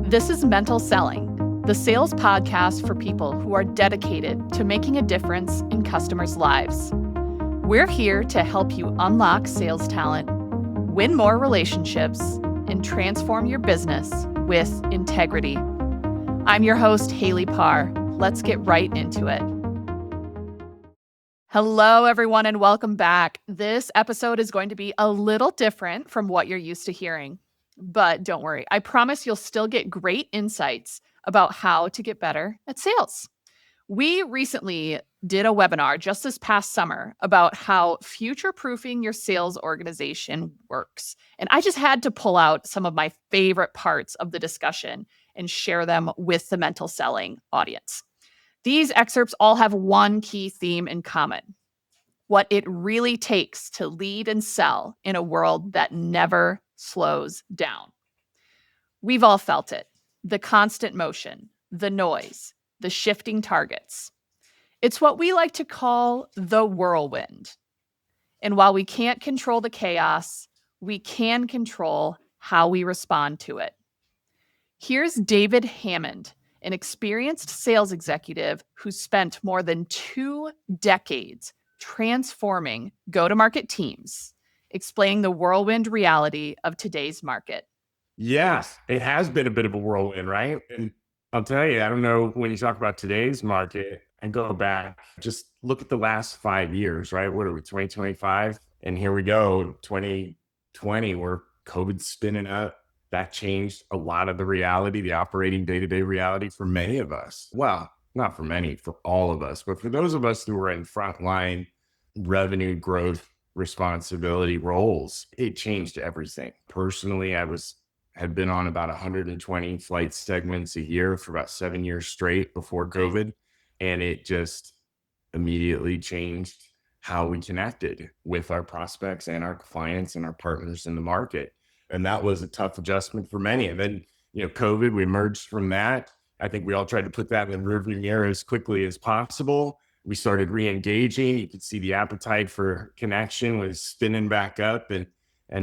This is Mental Selling, the sales podcast for people who are dedicated to making a difference in customers' lives. We're here to help you unlock sales talent, win more relationships, and transform your business with integrity. I'm your host, Hayley Parr. Let's get right into it. Hello, everyone, and welcome back. This episode is going to be a little different from what you're used to hearing. But don't worry, I promise you'll still get great insights about how to get better at sales. We recently did a webinar just this past summer about how future-proofing your sales organization works. And I just had to pull out some of my favorite parts of the discussion and share them with the Mental Selling audience. These excerpts all have one key theme in common: what it really takes to lead and sell in a world that never slows down. We've all felt it: the constant motion, the noise, the shifting targets. It's what we like to call the whirlwind. And while we can't control the chaos, we can control how we respond to it. Here's David Hammond, an experienced sales executive who spent more than 2 decades transforming go-to-market teams, explaining the whirlwind reality of today's market. Yes, it has been a bit of a whirlwind, right? And I'll tell you, I don't know, when you talk about today's market and go back, just look at the last 5 years, right? What are we, 2025? And here we go, 2020, where COVID's spinning up. That changed a lot of the reality, the operating day-to-day reality for many of us. Well, not for many, for all of us. But for those of us who were in frontline revenue growth responsibility roles, it changed everything. Personally, had been on about 120 flight segments a year for about 7 years straight before COVID. And it just immediately changed how we connected with our prospects and our clients and our partners in the market. And that was a tough adjustment for many. And then, COVID, we emerged from that. I think we all tried to put that in the rearview mirror as quickly as possible. We started re-engaging. You could see the appetite for connection was spinning back up. And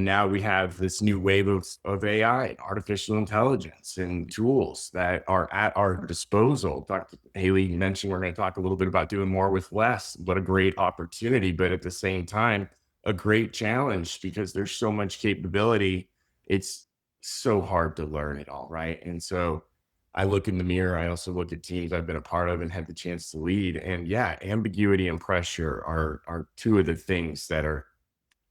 now we have this new wave of AI, artificial intelligence, and tools that are at our disposal. Dr. Hayley mentioned we're going to talk a little bit about doing more with less. What a great opportunity, but at the same time, a great challenge, because there's so much capability. It's so hard to learn it all, right? And so I look in the mirror. I also look at teams I've been a part of and had the chance to lead. And yeah, ambiguity and pressure are two of the things that are,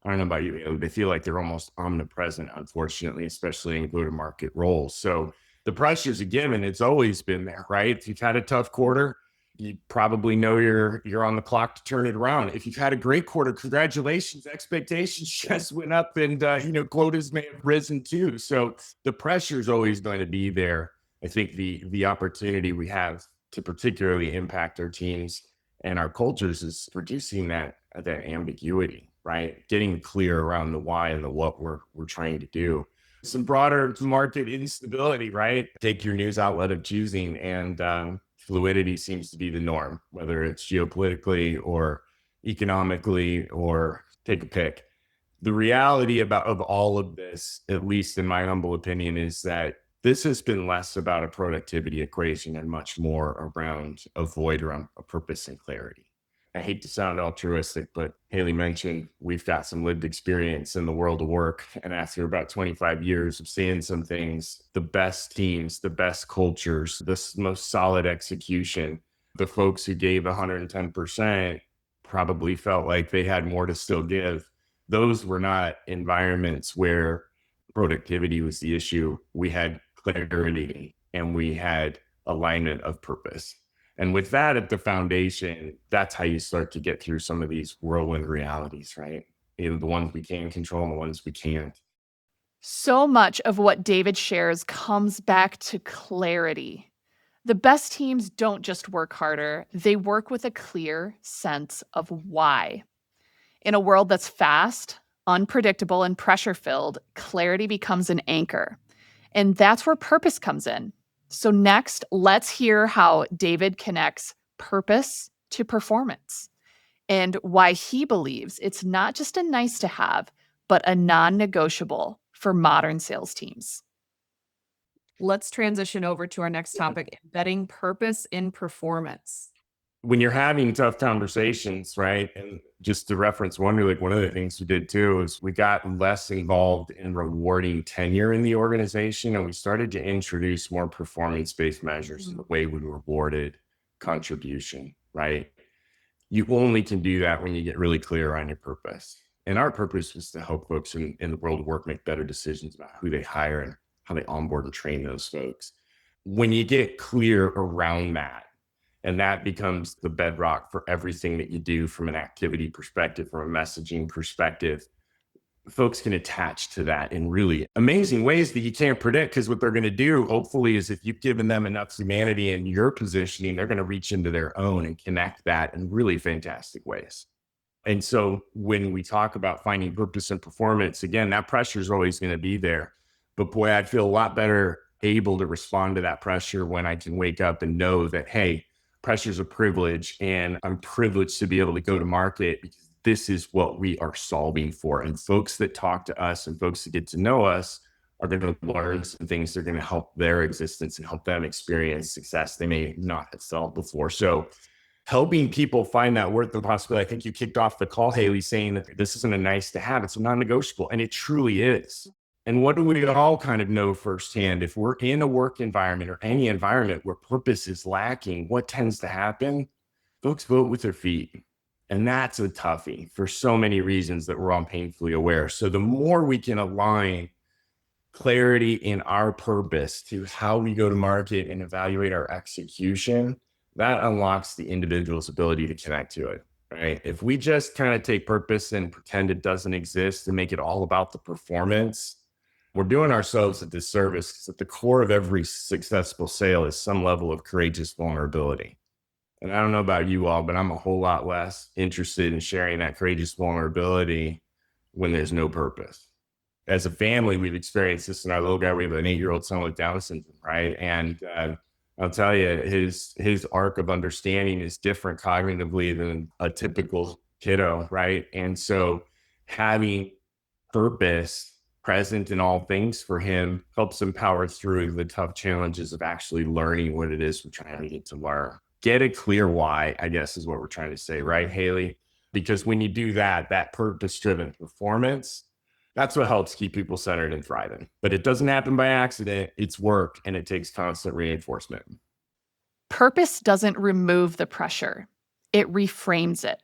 I don't know about you, they feel like they're almost omnipresent, unfortunately, especially in go-to-market roles. So the pressure's a given. It's always been there, right? If you've had a tough quarter, you probably know you're on the clock to turn it around. If you've had a great quarter, congratulations. Expectations just went up, and quotas may have risen too. So the pressure is always going to be there. I think the opportunity we have to particularly impact our teams and our cultures is reducing that ambiguity, right? Getting clear around the why and the what we're trying to do. Some broader market instability, right? Take your news outlet of choosing, and fluidity seems to be the norm, whether it's geopolitically or economically, or take a pick. The reality of all of this, at least in my humble opinion, is that this has been less about a productivity equation and much more around a void around a purpose and clarity. I hate to sound altruistic, but Hayley mentioned we've got some lived experience in the world of work. And after about 25 years of seeing some things, the best teams, the best cultures, the most solid execution, the folks who gave 110% probably felt like they had more to still give. Those were not environments where productivity was the issue. We had clarity and we had alignment of purpose. And with that at the foundation, that's how you start to get through some of these whirlwind realities, right? The ones we can control and the ones we can't. So much of what David shares comes back to clarity. The best teams don't just work harder, they work with a clear sense of why. In a world that's fast, unpredictable, and pressure-filled, clarity becomes an anchor. And that's where purpose comes in. So next, let's hear how David connects purpose to performance and why he believes it's not just a nice to have, but a non-negotiable for modern sales teams. Let's transition over to our next topic, embedding purpose in performance. When you're having tough conversations, right? And just to reference one of the things we did too is we got less involved in rewarding tenure in the organization, and we started to introduce more performance-based measures in the way we rewarded contribution, right? You only can do that when you get really clear on your purpose. And our purpose was to help folks in the world of work make better decisions about who they hire and how they onboard and train those folks. When you get clear around that, and that becomes the bedrock for everything that you do from an activity perspective, from a messaging perspective, folks can attach to that in really amazing ways that you can't predict. Because what they're going to do, hopefully, is if you've given them enough humanity in your positioning, they're going to reach into their own and connect that in really fantastic ways. And so when we talk about finding purpose and performance, again, that pressure is always going to be there. But boy, I feel a lot better able to respond to that pressure when I can wake up and know that, hey, pressure is a privilege, and I'm privileged to be able to go to market because this is what we are solving for. And folks that talk to us and folks that get to know us are going to learn some things that are going to help their existence and help them experience success they may not have felt before. So helping people find that worth and possibility. I think you kicked off the call, Hayley, saying that this isn't a nice to have, it's a non-negotiable, and it truly is. And what do we all kind of know firsthand? If we're in a work environment or any environment where purpose is lacking, what tends to happen? Folks vote with their feet. And that's a toughie for so many reasons that we're all painfully aware. So the more we can align clarity in our purpose to how we go to market and evaluate our execution, that unlocks the individual's ability to connect to it, right? If we just kind of take purpose and pretend it doesn't exist and make it all about the performance, we're doing ourselves a disservice, because at the core of every successful sale is some level of courageous vulnerability. And I don't know about you all, but I'm a whole lot less interested in sharing that courageous vulnerability when there's no purpose. As a family, we've experienced this in our little guy. We have an 8-year-old son with Down syndrome, right? And I'll tell you, his arc of understanding is different cognitively than a typical kiddo, right? And so having purpose present in all things for him helps him power through the tough challenges of actually learning what it is we're trying to get to learn. Get a clear why, I guess, is what we're trying to say, right, Hayley? Because when you do that, that purpose-driven performance, that's what helps keep people centered and thriving. But it doesn't happen by accident. It's work, and it takes constant reinforcement. Purpose doesn't remove the pressure, it reframes it.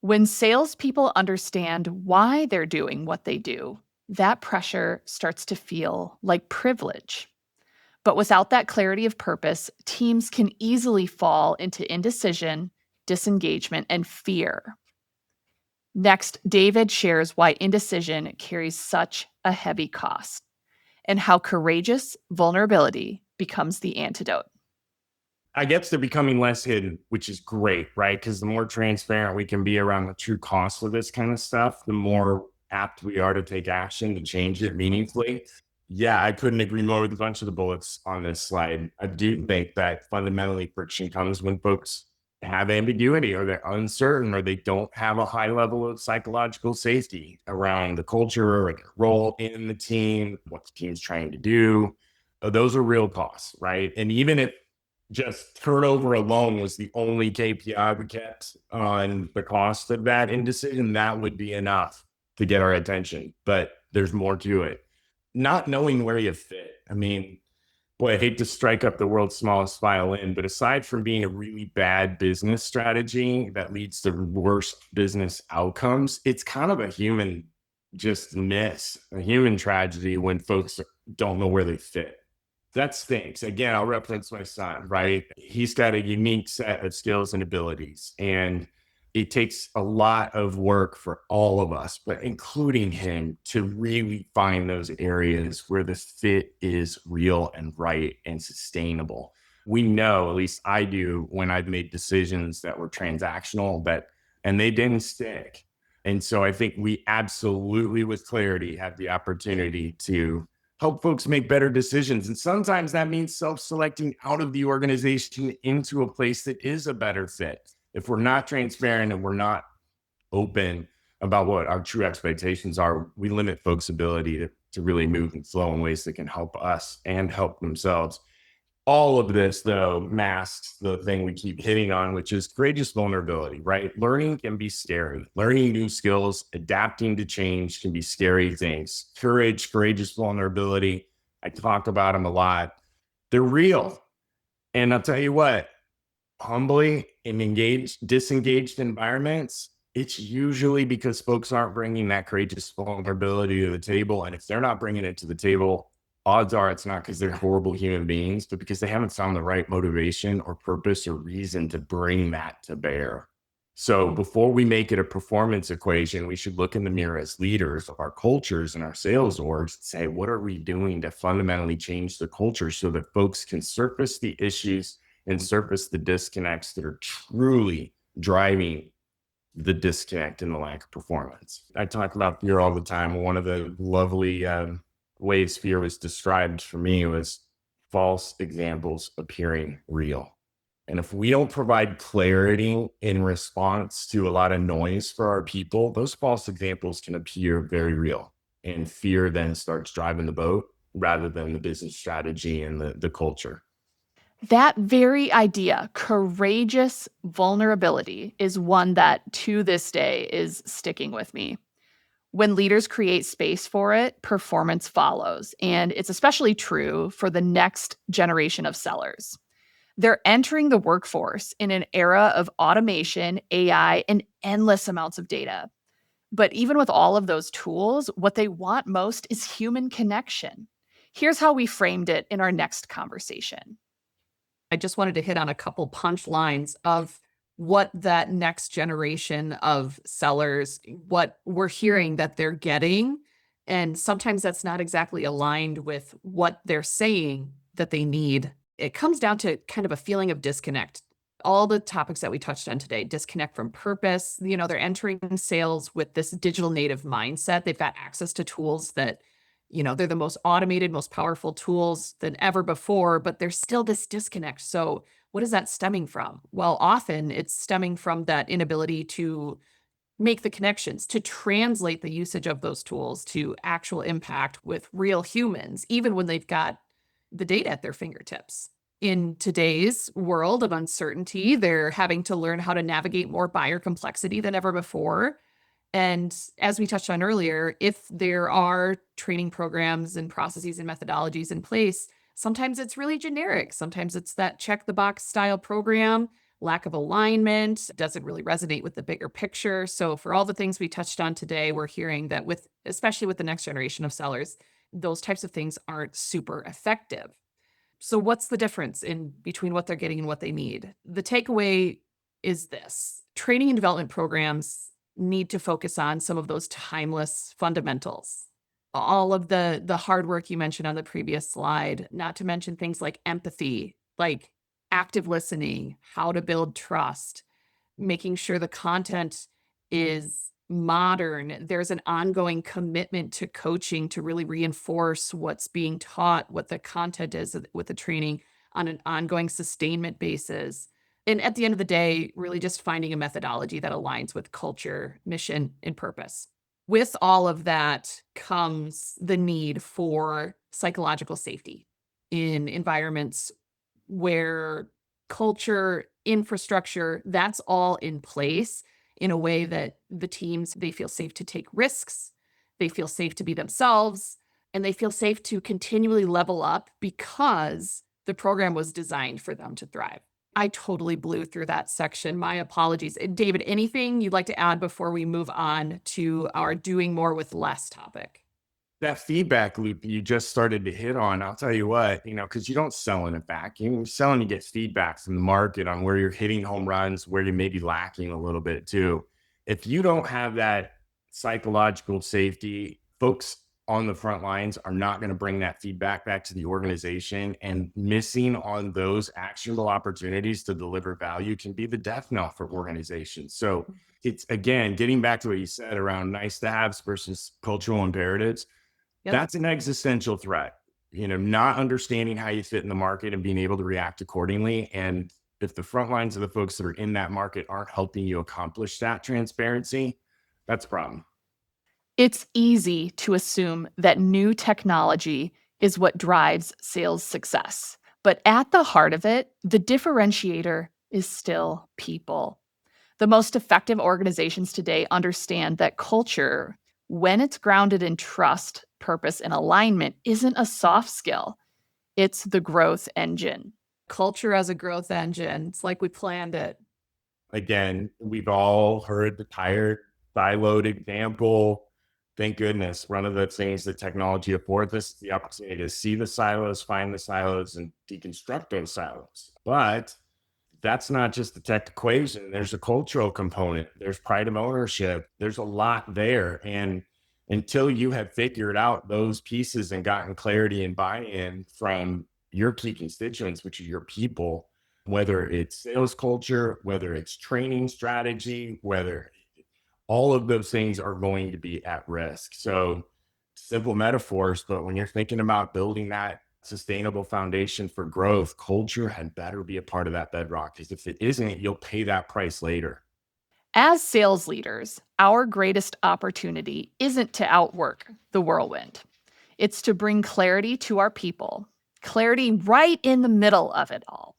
When salespeople understand why they're doing what they do, that pressure starts to feel like privilege. But without that clarity of purpose, teams can easily fall into indecision, disengagement, and fear. Next, David shares why indecision carries such a heavy cost and how courageous vulnerability becomes the antidote. I guess they're becoming less hidden, which is great, right? Because the more transparent we can be around the true cost of this kind of stuff, the more apt we are to take action to change it meaningfully. Yeah, I couldn't agree more with a bunch of the bullets on this slide. I do think that fundamentally friction comes when folks have ambiguity, or they're uncertain, or they don't have a high level of psychological safety around the culture or their role in the team, what the team's trying to do. Those are real costs, right? And even if just turnover alone was the only KPI we kept on the cost of that indecision, that would be enough to get our attention. But there's more to it. Not knowing where you fit. I mean, boy, I hate to strike up the world's smallest violin, but aside from being a really bad business strategy that leads to worse business outcomes, it's kind of a human just miss, a human tragedy when folks don't know where they fit. That stinks. Again, I'll reference my son, right? He's got a unique set of skills and abilities, and it takes a lot of work for all of us, but including him, to really find those areas where the fit is real and right and sustainable. We know, at least I do, when I've made decisions that were transactional, and they didn't stick. And so I think we absolutely, with clarity, have the opportunity to help folks make better decisions. And sometimes that means self-selecting out of the organization into a place that is a better fit. If we're not transparent and we're not open about what our true expectations are, we limit folks' ability to really move and flow in ways that can help us and help themselves. All of this, though, masks the thing we keep hitting on, which is courageous vulnerability, right? Learning can be scary. Learning new skills, adapting to change can be scary things. Courageous vulnerability. I talk about them a lot. They're real. And I'll tell you what, humbly in disengaged environments, it's usually because folks aren't bringing that courageous vulnerability to the table. And if they're not bringing it to the table, odds are it's not because they're horrible human beings, but because they haven't found the right motivation or purpose or reason to bring that to bear. So before we make it a performance equation, we should look in the mirror as leaders of our cultures and our sales orgs and say, what are we doing to fundamentally change the culture so that folks can surface the issues and surface the disconnects that are truly driving the disconnect and the lack of performance. I talk about fear all the time. One of the lovely ways fear was described for me was false examples appearing real. And if we don't provide clarity in response to a lot of noise for our people, those false examples can appear very real. And fear then starts driving the boat rather than the business strategy and the culture. That very idea, courageous vulnerability, is one that to this day is sticking with me. When leaders create space for it, performance follows. And it's especially true for the next generation of sellers. They're entering the workforce in an era of automation, AI, and endless amounts of data. But even with all of those tools, what they want most is human connection. Here's how we framed it in our next conversation. I just wanted to hit on a couple punchlines of what that next generation of sellers, what we're hearing that they're getting. And sometimes that's not exactly aligned with what they're saying that they need. It comes down to kind of a feeling of disconnect. All the topics that we touched on today, disconnect from purpose. They're entering sales with this digital native mindset. They've got access to tools that they're the most automated, most powerful tools than ever before, but there's still this disconnect. So what is that stemming from? Well, often it's stemming from that inability to make the connections, to translate the usage of those tools to actual impact with real humans, even when they've got the data at their fingertips. In today's world of uncertainty, they're having to learn how to navigate more buyer complexity than ever before. And as we touched on earlier, if there are training programs and processes and methodologies in place, sometimes it's really generic. Sometimes it's that check the box style program, lack of alignment, doesn't really resonate with the bigger picture. So for all the things we touched on today, we're hearing that especially with the next generation of sellers, those types of things aren't super effective. So what's the difference in between what they're getting and what they need? The takeaway is this: training and development programs need to focus on some of those timeless fundamentals. All of the hard work you mentioned on the previous slide, not to mention things like empathy, like active listening, how to build trust, making sure the content is modern. There's an ongoing commitment to coaching to really reinforce what's being taught, what the content is with the training on an ongoing sustainment basis. And at the end of the day, really just finding a methodology that aligns with culture, mission, and purpose. With all of that comes the need for psychological safety in environments where culture, infrastructure, that's all in place in a way that the teams, they feel safe to take risks, they feel safe to be themselves, and they feel safe to continually level up because the program was designed for them to thrive. I totally blew through that section. My apologies. David, anything you'd like to add before we move on to our doing more with less topic? That feedback loop you just started to hit on, I'll tell you what, because you don't sell in a vacuum. You're selling to get feedback from the market on where you're hitting home runs, where you may be lacking a little bit too. If you don't have that psychological safety, folks on the front lines are not going to bring that feedback back to the organization, and missing on those actionable opportunities to deliver value can be the death knell for organizations. So it's, again, getting back to what you said around nice to haves versus cultural imperatives. Yep. That's an existential threat, not understanding how you fit in the market and being able to react accordingly. And if the front lines of the folks that are in that market aren't helping you accomplish that transparency, that's a problem. It's easy to assume that new technology is what drives sales success. But at the heart of it, the differentiator is still people. The most effective organizations today understand that culture, when it's grounded in trust, purpose, and alignment, isn't a soft skill. It's the growth engine. Culture as a growth engine. It's like we planned it. Again, we've all heard the tired, siloed example. Thank goodness. One of the things that technology affords us is the opportunity to see the silos, find the silos, and deconstruct those silos. But that's not just the tech equation. There's a cultural component. There's pride of ownership. There's a lot there. And until you have figured out those pieces and gotten clarity and buy-in from your key constituents, which are your people, whether it's sales culture, whether it's training strategy, whether all of those things are going to be at risk. So simple metaphors, but when you're thinking about building that sustainable foundation for growth, culture had better be a part of that bedrock, because if it isn't, you'll pay that price later. As sales leaders, our greatest opportunity isn't to outwork the whirlwind. It's to bring clarity to our people, clarity right in the middle of it all.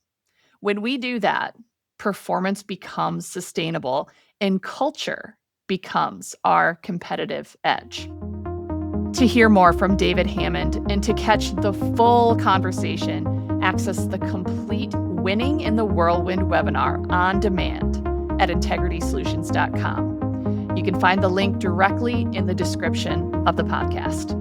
When we do that, performance becomes sustainable and culture becomes our competitive edge. To hear more from David Hammond and to catch the full conversation, access the complete Winning in the Whirlwind webinar on demand at integritysolutions.com. You can find the link directly in the description of the podcast.